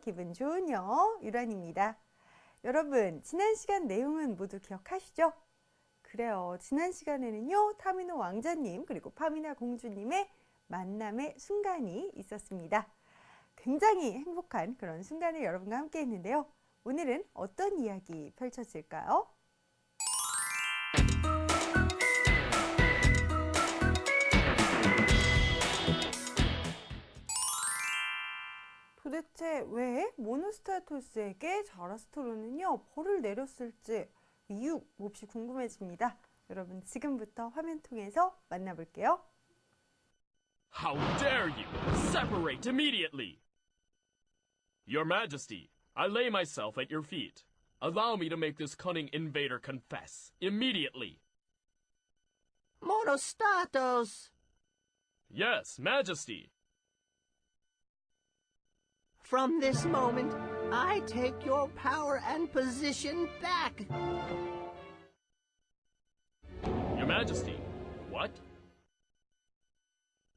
기분 좋은 영어 유란입니다. 여러분, 지난 시간 내용은 모두 기억하시죠? 그래요. 지난 시간에는요, 타미노 왕자님 그리고 파미나 공주님의 만남의 순간이 있었습니다. 굉장히 행복한 그런 순간을 여러분과 함께 했는데요. 오늘은 어떤 이야기 펼쳐질까요? 도대체 왜 모노스타토스에게 자라스트로는요 벌을 내렸을지 이유 몹시 궁금해집니다. 여러분 지금부터 화면 통해서 만나볼게요. How dare you! Separate immediately! Your Majesty, I lay myself at your feet. Allow me to make this cunning invader confess immediately. Monostatos! Yes, Majesty. From this moment, I take your power and position back. Your Majesty, what?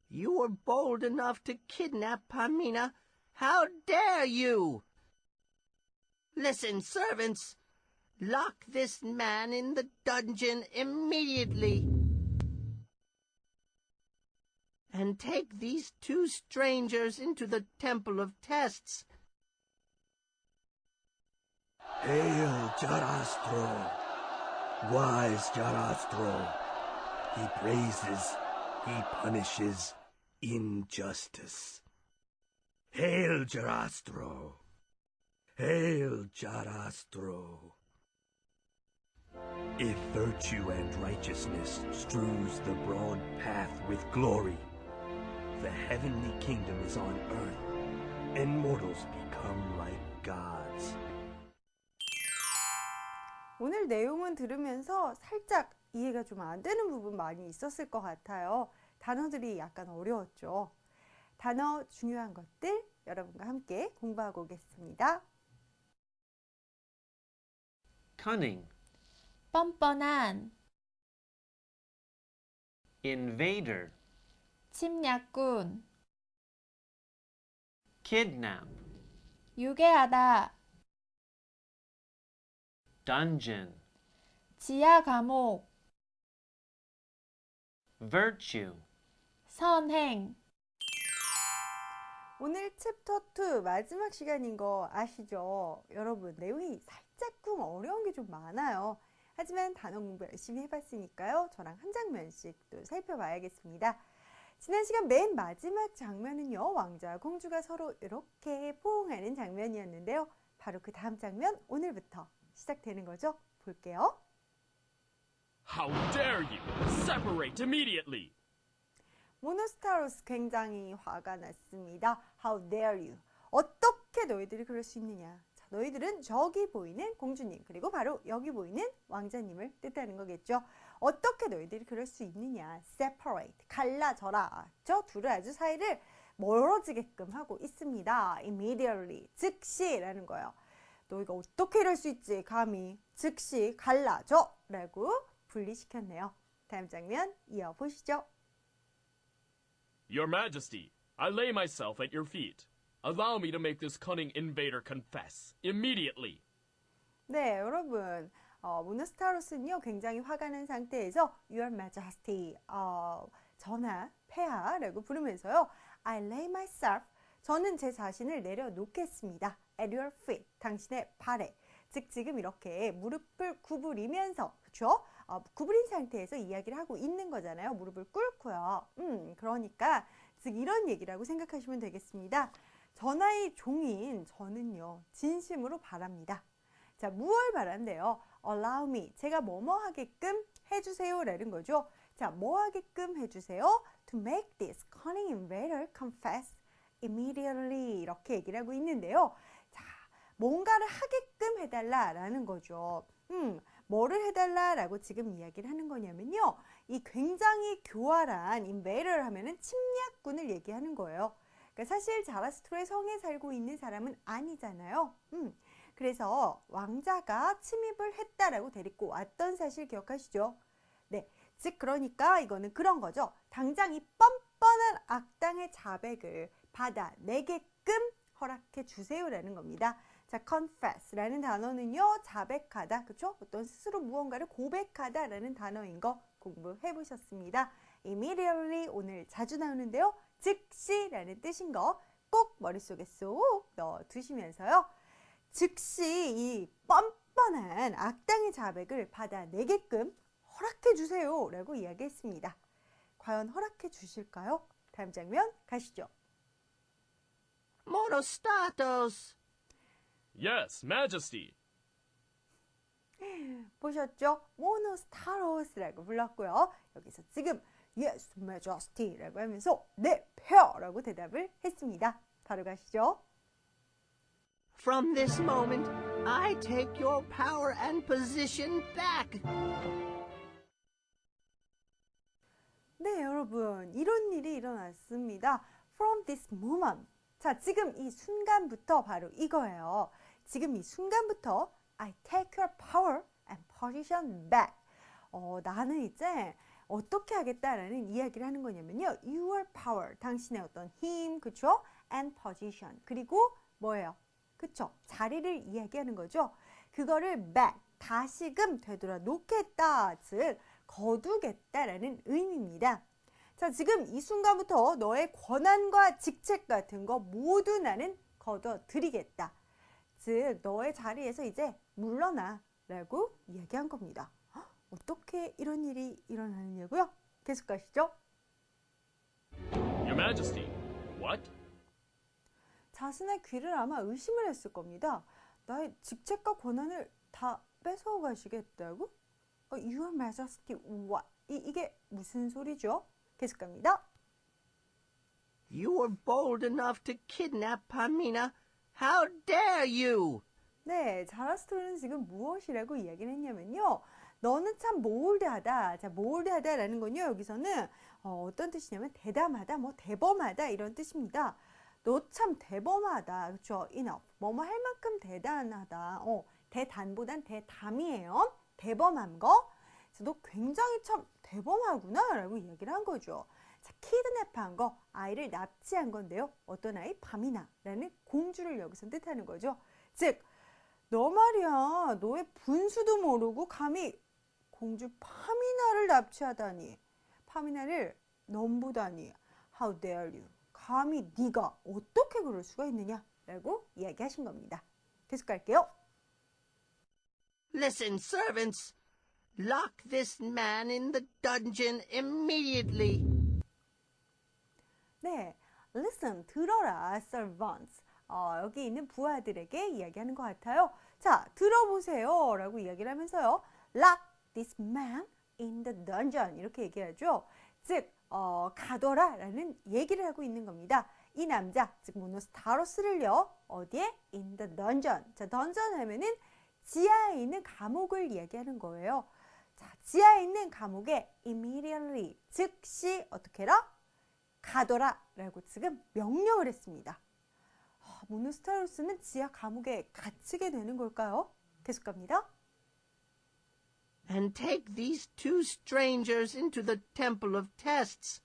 You were bold enough to kidnap Pamina. How dare you? Listen, servants. Lock this man in the dungeon immediately. And take these two strangers into the Temple of Tests. Hail, Jarastro! Wise Jarastro! He praises, he punishes injustice. Hail, Jarastro! Hail, Jarastro! If virtue and righteousness strews the broad path with glory, the heavenly kingdom is on earth, and mortals become like gods. 오늘 내용은 들으면서 살짝 이해가 좀 안 되는 부분 많이 있었을 것 같아요. 단어들이 약간 어려웠죠. 단어 중요한 것들 여러분과 함께 공부하고 오겠습니다. cunning, 뻔뻔한, invader, 침략군, kidnap, 유괴하다, dungeon, 지하 감옥, virtue, 선행. 오늘 챕터 2 마지막 시간인 거 아시죠? 여러분 내용이 살짝쿵 어려운 게 좀 많아요. 하지만 단어 공부 열심히 해봤으니까요. 저랑 한 장면씩 또 살펴봐야겠습니다. 지난 시간 맨 마지막 장면은요. 왕자와 공주가 서로 이렇게 포옹하는 장면이었는데요. 바로 그 다음 장면 오늘부터 시작되는 거죠. 볼게요. How dare you! Separate immediately! 모노스타로스 굉장히 화가 났습니다. How dare you! 어떻게 너희들이 그럴 수 있느냐. 자, 너희들은 저기 보이는 공주님 그리고 바로 여기 보이는 왕자님을 뜻하는 거겠죠. 어떻게 너희들이 그럴 수 있느냐. Separate, 갈라져라. 저 둘을 아주 사이를 멀어지게끔 하고 있습니다. Immediately, 즉시라는 거예요. 너희가 어떻게 이럴 수 있지 감히 즉시 갈라져 라고 분리시켰네요. 다음 장면 이어보시죠. Your Majesty, I lay myself at your feet. Allow me to make this cunning invader confess immediately. 네, 여러분. 모노스타로스는요, 굉장히 화가 난 상태에서 Your Majesty, 전하, 폐하라고 부르면서요. I lay myself, 저는 제 자신을 내려놓겠습니다. At your feet, 당신의 발에. 즉, 지금 이렇게 무릎을 구부리면서, 그쵸? 구부린 상태에서 이야기를 하고 있는 거잖아요. 무릎을 꿇고요. 그러니까 즉 이런 얘기라고 생각하시면 되겠습니다. 전하의 종인 저는요. 진심으로 바랍니다. 자, 무엇을 바란대요? Allow me, 제가 뭐뭐 하게끔 해주세요 라는 거죠. 자, 뭐 하게끔 해주세요? To make this cunning invader confess immediately 이렇게 얘기를 하고 있는데요. 자, 뭔가를 하게끔 해달라라는 거죠. 뭐를 해달라라고 지금 이야기를 하는 거냐면요. 이 굉장히 교활한 인베이더를 하면은 침략군을 얘기하는 거예요. 그러니까 사실 자라스트로의 성에 살고 있는 사람은 아니잖아요. 그래서 왕자가 침입을 했다라고 데리고 왔던 사실 기억하시죠? 네, 즉 그러니까 이거는 그런 거죠. 당장 이 뻔뻔한 악당의 자백을 받아내게끔 허락해 주세요라는 겁니다. 자, confess라는 단어는요, 자백하다, 그쵸? 어떤 스스로 무언가를 고백하다라는 단어인 거 공부해 보셨습니다. immediately 오늘 자주 나오는데요, 즉시라는 뜻인 거 꼭 머릿속에 쏙 넣어 두시면서요, 즉시 이 뻔뻔한 악당의 자백을 받아내게끔 허락해 주세요 라고 이야기했습니다. 과연 허락해 주실까요? 다음 장면 가시죠. Monostatos! Yes, Majesty. 보셨죠? 모노스타로스라고 불렀고요. 여기서 지금 Yes, Majesty라고 하면서 네, 폐하라고 대답을 했습니다. 바로 가시죠. From this moment, I take your power and position back. 네, 여러분, 이런 일이 일어났습니다. From this moment. 자, 지금 이 순간부터 바로 이거예요. 지금 이 순간부터 I take your power and position back. 나는 이제 어떻게 하겠다라는 이야기를 하는 거냐면요. Your power, 당신의 어떤 힘, 그쵸? And position. 그리고 뭐예요? 그쵸? 자리를 이야기하는 거죠. 그거를 back, 다시금 되돌아 놓겠다. 즉, 거두겠다라는 의미입니다. 자, 지금 이 순간부터 너의 권한과 직책 같은 거 모두 나는 거둬들이겠다. 즉, 너의 자리에서 이제 물러나 라고 이야기한 겁니다. 어떻게 이런 일이 일어나느냐고요? 계속 가시죠. Your Majesty. What? 자신의 귀를 아마 의심을 했을 겁니다. 나의 직책과 권한을 다 뺏어가시겠다고? Your Majesty, what? 이게 무슨 소리죠? 계속 갑니다. You were bold enough to kidnap Pamina. How dare you? 네, 자라스트로는 지금 무엇이라고 이야기를 했냐면요. 너는 참 몰드하다. 자, 몰드하다라는 건요, 여기서는 어떤 뜻이냐면 대담하다, 뭐 대범하다 이런 뜻입니다. 너 참 대범하다, 그렇죠? enough, 뭐뭐 할 만큼 대단하다. 대단보단 대담이에요. 대범한 거. 그래서 너 굉장히 참 대범하구나라고 이야기를 한 거죠. 자, 키드냅한 거, 아이를 납치한 건데요. 어떤 아이? 바미나라는 공주를 여기서 뜻하는 거죠. 즉, 너 말이야, 너의 분수도 모르고 감히 공주 파미나를 납치하다니, 파미나를 넘보다니, how dare you, 감히 네가 어떻게 그럴 수가 있느냐 라고 이야기하신 겁니다. 계속 갈게요. Listen, servants. Lock this man in the dungeon immediately. 네, listen, 들어라, servants. 여기 있는 부하들에게 이야기하는 것 같아요. 자, 들어보세요 라고 이야기를 하면서요. Lock this man in the dungeon 이렇게 얘기하죠. 즉, 가둬라 라는 얘기를 하고 있는 겁니다. 이 남자, 즉 모노스타로스를요. 어디에? In the dungeon. 자, 던전 하면은 지하에 있는 감옥을 이야기하는 거예요. 자, 지하에 있는 감옥에 immediately, 즉시 어떻게 해라? 가둬라 라고 지금 명령을 했습니다. 모노스타로스는 지하 감옥에 갇히게 되는 걸까요? 계속 갑니다. And take these two strangers into the Temple of Tests.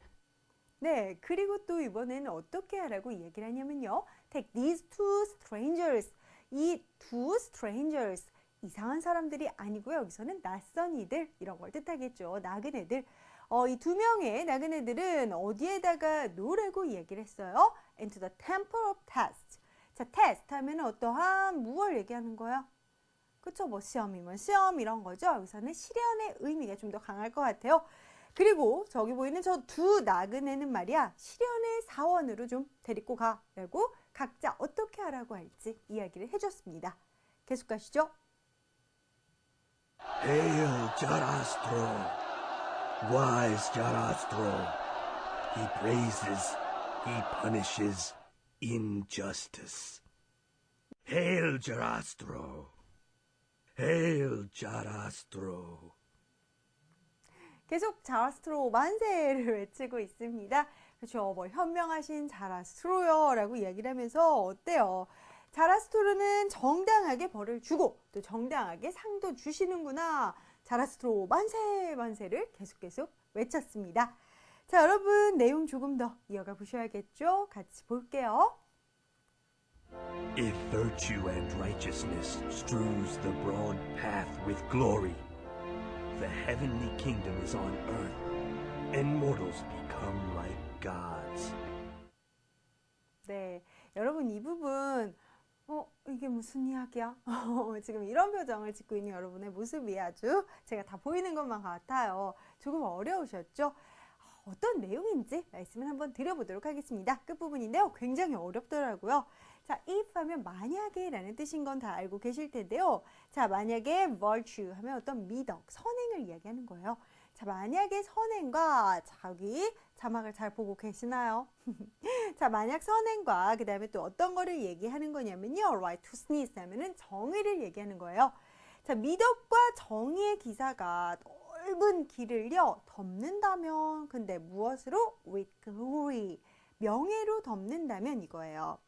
네, 그리고 또 이번에는 어떻게 하라고 얘기를 하냐면요. Take these two strangers. 이 two strangers. 이상한 사람들이 아니고요. 여기서는 낯선 이들 이런 걸 뜻하겠죠. 나그네들. 이 두 명의 나그네들은 어디에다가 놓으라고 얘기를 했어요? Into the Temple of Tests. 자, test 하면 어떠한 무엇을 얘기하는 거야? 그쵸? 뭐 시험이면 시험 이런 거죠. 여기서는 시련의 의미가 좀 더 강할 것 같아요. 그리고 저기 보이는 저 두 나그네는 말이야. 시련의 사원으로 좀 데리고 가라고 각자 어떻게 하라고 할지 이야기를 해줬습니다. 계속 가시죠. Hail Jarastro, wise Jarastro. He praises, he punishes injustice. Hail Jarastro, hail Jarastro. 계속 자라스트로 만세를 외치고 있습니다. 그렇죠. 뭐 현명하신 자라스트로요 라고 이야기를 하면서 어때요? 자라스트로는 정당하게 벌을 주고 또 정당하게 상도 주시는구나. 자라스트로 만세 만세를 계속 외쳤습니다. 자, 여러분 내용 조금 더 이어가 보셔야겠죠? 같이 볼게요. If virtue and righteousness strews the broad path with glory, the heavenly kingdom is on earth, and mortals become like gods. 네, 여러분 이 부분 이게 무슨 이야기야? 지금 이런 표정을 짓고 있는 여러분의 모습이 아주 제가 다 보이는 것만 같아요. 조금 어려우셨죠? 어떤 내용인지 말씀을 한번 드려보도록 하겠습니다. 끝부분인데요. 굉장히 어렵더라고요. 자, if 하면 만약에 라는 뜻인 건 다 알고 계실 텐데요. 자, 만약에 virtue 하면 어떤 미덕, 선행을 이야기하는 거예요. 자, 만약에 선행과 여기 자막을 잘 보고 계시나요? 자, 만약 선행과 그 다음에 또 어떤 거를 얘기하는 거냐면요. righteousness 하면은 정의를 얘기하는 거예요. 자, 미덕과 정의의 기사가 넓은 길을요 덮는다면, 근데 무엇으로? with glory, 명예로 덮는다면 이거예요.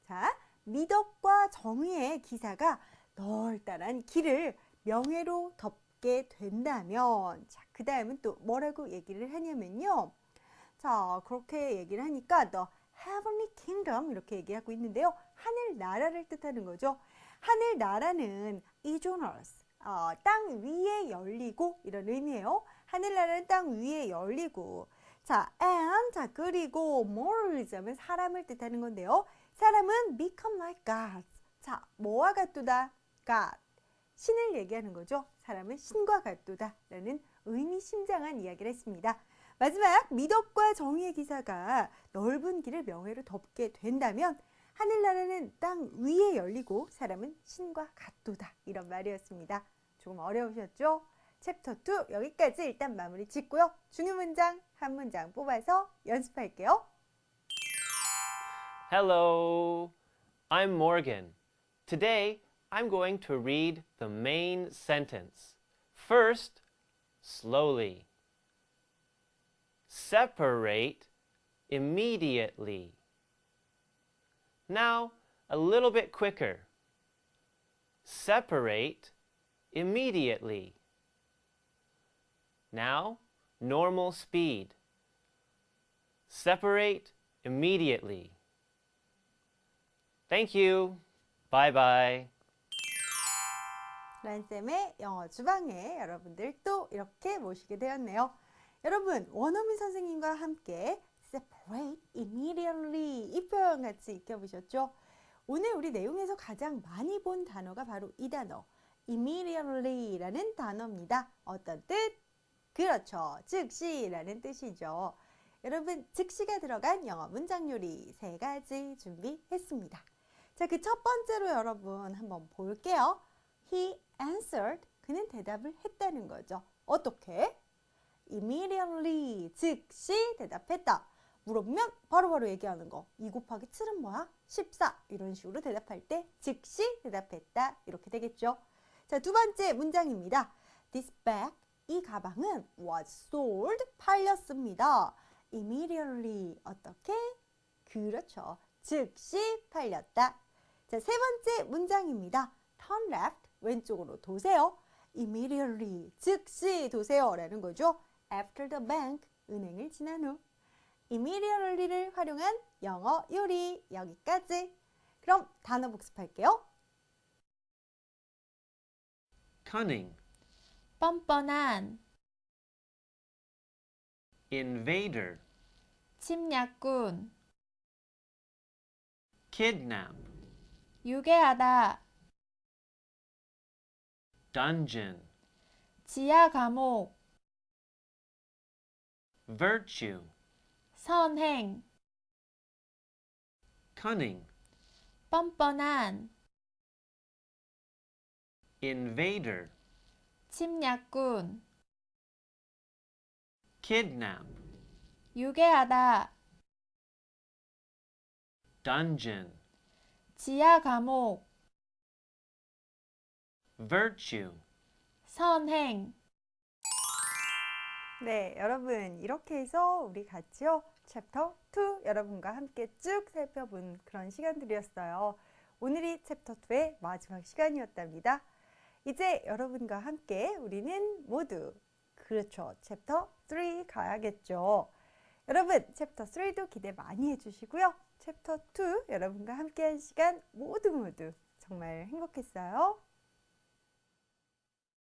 자, 미덕과 정의의 기사가 널따란 길을 명예로 덮게 된다면, 자, 그 다음은 또 뭐라고 얘기를 하냐면요. 자, 그렇게 얘기를 하니까 the heavenly kingdom 이렇게 얘기하고 있는데요. 하늘나라를 뜻하는 거죠. 하늘나라는 eternals, 땅 위에 열리고 이런 의미예요. 하늘나라는 땅 위에 열리고, 자, and, 자, 그리고 mortals 하면 사람을 뜻하는 건데요. 사람은 become like gods. 자, 뭐와 같도다? God. 신을 얘기하는 거죠. 사람은 신과 같도다 라는 의미심장한 이야기를 했습니다. 마지막, 미덕과 정의의 기사가 넓은 길을 명예로 덮게 된다면 하늘나라는 땅 위에 열리고 사람은 신과 같도다, 이런 말이었습니다. 조금 어려우셨죠? 챕터 2 여기까지 일단 마무리 짓고요. 중요 문장 한 문장 뽑아서 연습할게요. Hello, I'm Morgan. Today, I'm going to read the main sentence. First, slowly. Separate immediately. Now, a little bit quicker. Separate immediately. Now, normal speed. Separate immediately. Thank you. Bye bye. 란쌤의 영어 주방에 여러분들 또 이렇게 모시게 되었네요. 여러분, 원어민 선생님과 함께 separate immediately 이 표현 같이 익혀보셨죠? 오늘 우리 내용에서 가장 많이 본 단어가 바로 이 단어 immediately 라는 단어입니다. 어떤 뜻? 그렇죠. 즉시라는 뜻이죠. 여러분, 즉시가 들어간 영어 문장 요리 3가지 준비했습니다. 자, 그 첫 번째로 여러분 한번 볼게요. He answered. 그는 대답을 했다는 거죠. 어떻게? Immediately. 즉시 대답했다. 물어보면 바로바로 얘기하는 거. 2 곱하기 7은 뭐야? 14. 이런 식으로 대답할 때 즉시 대답했다. 이렇게 되겠죠. 자, 두 번째 문장입니다. This bag. 이 가방은 was sold. 팔렸습니다. Immediately. 어떻게? 그렇죠. 즉시 팔렸다. 자, 세 번째 문장입니다. Turn left. 왼쪽으로 도세요. Immediately. 즉시 도세요. 라는 거죠. After the bank. 은행을 지난 후. Immediately를 활용한 영어 요리 여기까지. 그럼 단어 복습할게요. Cunning. 뻔뻔한, Invader. 침략군, Kidnap. 유괴하다, Dungeon. 지하 감옥, Virtue. 선행, Cunning. 뻔뻔한, Invader. 침략군, Kidnap. 유괴하다, Dungeon. 지하 감옥, Virtue. 선행. 네, 여러분 이렇게 해서 우리 같이요 챕터 2 여러분과 함께 쭉 살펴본 그런 시간들이었어요. 오늘이 챕터 2의 마지막 시간이었답니다. 이제 여러분과 함께 우리는 모두 그렇죠 챕터 3 가야겠죠. 여러분 챕터 3도 기대 많이 해주시고요. 챕터 2 여러분과 함께한 시간 모두 정말 행복했어요.